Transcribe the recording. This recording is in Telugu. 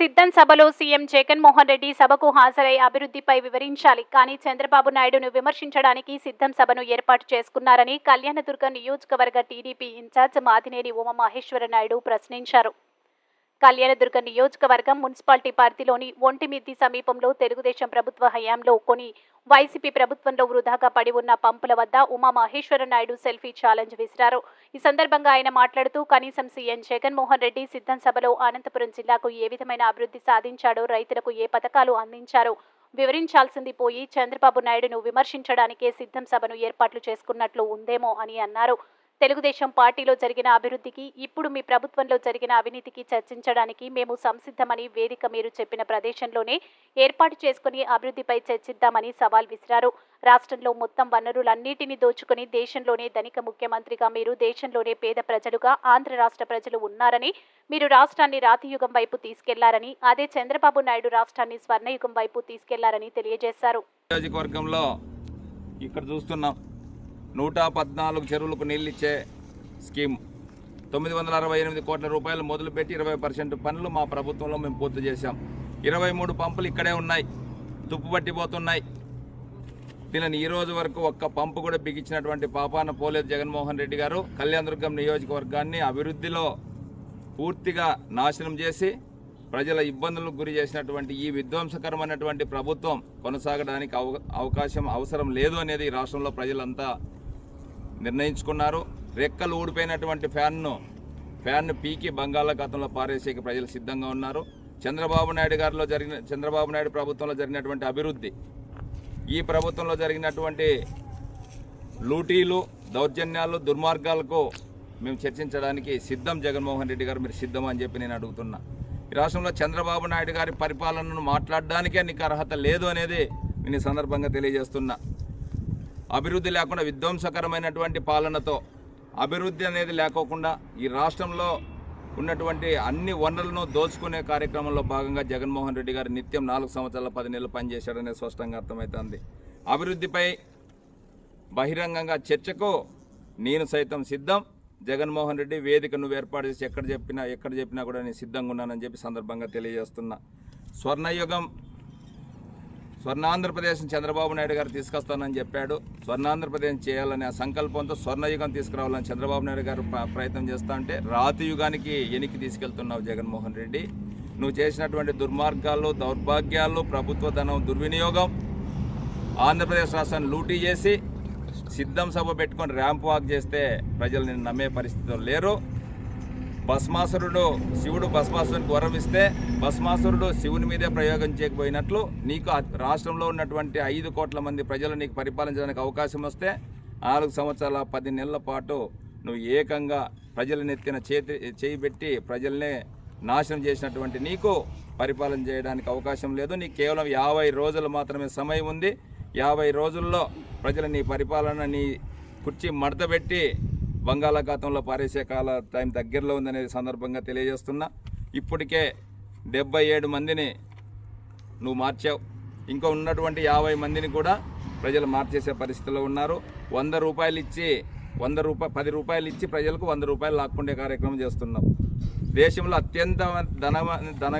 సిద్ధం సభలో సీఎం జగన్మోహన్ రెడ్డి సభకు హాజరై అభివృద్ధిపై వివరించాలి. కానీ చంద్రబాబు నాయుడును విమర్శించడానికి సిద్ధం సభను ఏర్పాటు చేసుకున్నారని కళ్యాణదుర్గం నియోజకవర్గ టీడీపీ ఇన్ఛార్జ్ మాదినేని ఉమామహేశ్వర నాయుడు ప్రశ్నించారు. కళ్యాణదుర్గం నియోజకవర్గం మున్సిపాలిటీ పరిధిలోని ఒంటిమిద్ది సమీపంలో తెలుగుదేశం ప్రభుత్వ హయాంలో కొని వైసీపీ ప్రభుత్వంలో వృధాగా పడి ఉన్న పంపుల వద్ద ఉమామహేశ్వర నాయుడు సెల్ఫీ ఛాలెంజ్ విసిరారు. ఈ సందర్భంగా ఆయన మాట్లాడుతూ కనీసం సీఎం జగన్మోహన్ రెడ్డి సిద్ధం సభలో అనంతపురం జిల్లాకు ఏ విధమైన అభివృద్ధి సాధించాడో, రైతులకు ఏ పథకాలు అందించారో వివరించాల్సింది పోయి చంద్రబాబు నాయుడును విమర్శించడానికే సిద్ధం సభను ఏర్పాట్లు చేసుకున్నట్లు ఉందేమో అని అన్నారు. తెలుగుదేశం పార్టీలో జరిగిన అభివృద్ధికి, ఇప్పుడు మీ ప్రభుత్వంలో జరిగిన అవినీతికి చర్చించడానికి మేము సంసిద్ధమని వేదిక మీరు చెప్పిన ప్రదేశంలోనే ఏర్పాటు చేసుకుని అభివృద్ధిపై చర్చిద్దామని సవాల్ విసిరారు. రాష్ట్రంలో మొత్తం వనరులన్నిటినీ దోచుకుని దేశంలోనే ధనిక ముఖ్యమంత్రిగా మీరు, దేశంలోనే పేద ప్రజలుగా ఆంధ్ర రాష్ట్ర ప్రజలు ఉన్నారని, మీరు రాష్ట్రాన్ని రాతియుగం వైపు తీసుకెళ్లారని, అదే చంద్రబాబు నాయుడు రాష్ట్రాన్ని స్వర్ణయుగం వైపు తీసుకెళ్లారని తెలియజేశారు. ఇక్కడ చూస్తున్నాం 114 చెరువులకు నీళ్ళిచ్చే స్కీమ్ 968 కోట్ల రూపాయలు మొదలుపెట్టి 20% పనులు మా ప్రభుత్వంలో మేము పూర్తి చేశాం. 23 పంపులు ఇక్కడే ఉన్నాయి, తుప్పు పట్టిపోతున్నాయి. దీనిని ఈ రోజు వరకు ఒక్క పంపు కూడా బిగించినటువంటి పాపాన పోలేదు జగన్మోహన్ రెడ్డి గారు. కళ్యాణదుర్గం నియోజకవర్గాన్ని అభివృద్ధిలో పూర్తిగా నాశనం చేసి ప్రజల ఇబ్బందులకు గురి చేసినటువంటి ఈ విధ్వంసకరమైనటువంటి ప్రభుత్వం కొనసాగడానికి అవసరం లేదు అనేది ఈ రాష్ట్రంలో ప్రజలంతా నిర్ణయించుకున్నారు. రెక్కలు ఊడిపోయినటువంటి ఫ్యాన్ను పీకి బంగాళాఖాతంలో పారేసేకి ప్రజలు సిద్ధంగా ఉన్నారు. చంద్రబాబు నాయుడు ప్రభుత్వంలో జరిగినటువంటి అభివృద్ధి, ఈ ప్రభుత్వంలో జరిగినటువంటి లూటీలు, దౌర్జన్యాలు, దుర్మార్గాలకు మేము చర్చించడానికి సిద్ధం. జగన్మోహన్ రెడ్డి గారు మీరు సిద్ధం అని చెప్పి నేను అడుగుతున్నా. ఈ రాష్ట్రంలో చంద్రబాబు నాయుడు గారి పరిపాలనను మాట్లాడడానికే నీకు అర్హత లేదు అనేది నేను ఈ సందర్భంగా తెలియజేస్తున్నా. అభివృద్ధి లేకుండా విధ్వంసకరమైనటువంటి పాలనతో, అభివృద్ధి అనేది లేకోకుండా ఈ రాష్ట్రంలో ఉన్నటువంటి అన్ని వనరులను దోచుకునే కార్యక్రమంలో భాగంగా జగన్మోహన్ రెడ్డి గారు నిత్యం 4 సంవత్సరాల 10 నెలలు పనిచేశాడనేది స్పష్టంగా అర్థమవుతుంది. అభివృద్ధిపై బహిరంగంగా చర్చకు నేను సైతం సిద్ధం. జగన్మోహన్ రెడ్డి వేదిక నువ్వు ఏర్పాటు చేసి ఎక్కడ చెప్పినా కూడా నేను సిద్ధంగా ఉన్నానని చెప్పి సందర్భంగా తెలియజేస్తున్నా. స్వర్ణాంధ్రప్రదేశ్ని చంద్రబాబు నాయుడు గారు తీసుకొస్తానని చెప్పాడు. స్వర్ణాంధ్రప్రదేశ్ చేయాలనే సంకల్పంతో స్వర్ణయుగం తీసుకురావాలని చంద్రబాబు నాయుడు గారు ప్రయత్నం చేస్తా ఉంటే రాతి యుగానికి ఎనికి తీసుకెళ్తున్నావు జగన్మోహన్ రెడ్డి. నువ్వు చేసినటువంటి దుర్మార్గాలు, దౌర్భాగ్యాలు, ప్రభుత్వ ధనం దుర్వినియోగం, ఆంధ్రప్రదేశ్ రాష్ట్రాన్ని లూటీ చేసి సిద్ధం సభ పెట్టుకొని ర్యాంప్ వాక్ చేస్తే ప్రజలు నిన్ను నమ్మే పరిస్థితిలో లేరు. శివుడు భస్మాసురునికి వరం ఇస్తే భస్మాసురుడు శివుని మీదే ప్రయోగం చేయకపోయినట్లు నీకు రాష్ట్రంలో ఉన్నటువంటి 5 కోట్ల మంది ప్రజలు నీకు పరిపాలించడానికి అవకాశం వస్తే 4 సంవత్సరాల 10 నెలల పాటు నువ్వు ఏకంగా ప్రజల నెత్తిన చేయి పెట్టి ప్రజల్నే నాశనం చేసినటువంటి నీకు పరిపాలన చేయడానికి అవకాశం లేదు. నీకు కేవలం 50 రోజులు మాత్రమే సమయం ఉంది. 50 రోజుల్లో ప్రజలు నీ పరిపాలన, నీ కుర్చీ మడతపెట్టి బంగాళాఖాతంలో పారేసే టైం దగ్గరలో ఉందనేది సందర్భంగా తెలియజేస్తున్నా. ఇప్పటికే 77 మందిని నువ్వు మార్చావు. ఇంకా ఉన్నటువంటి 50 మందిని కూడా ప్రజలు మార్చేసే పరిస్థితిలో ఉన్నారు. 100 రూపాయలు ఇచ్చి 10 రూపాయలు ఇచ్చి ప్రజలకు 100 రూపాయలు లాక్కుండే కార్యక్రమం చేస్తున్నావు. దేశంలో అత్యంత ధన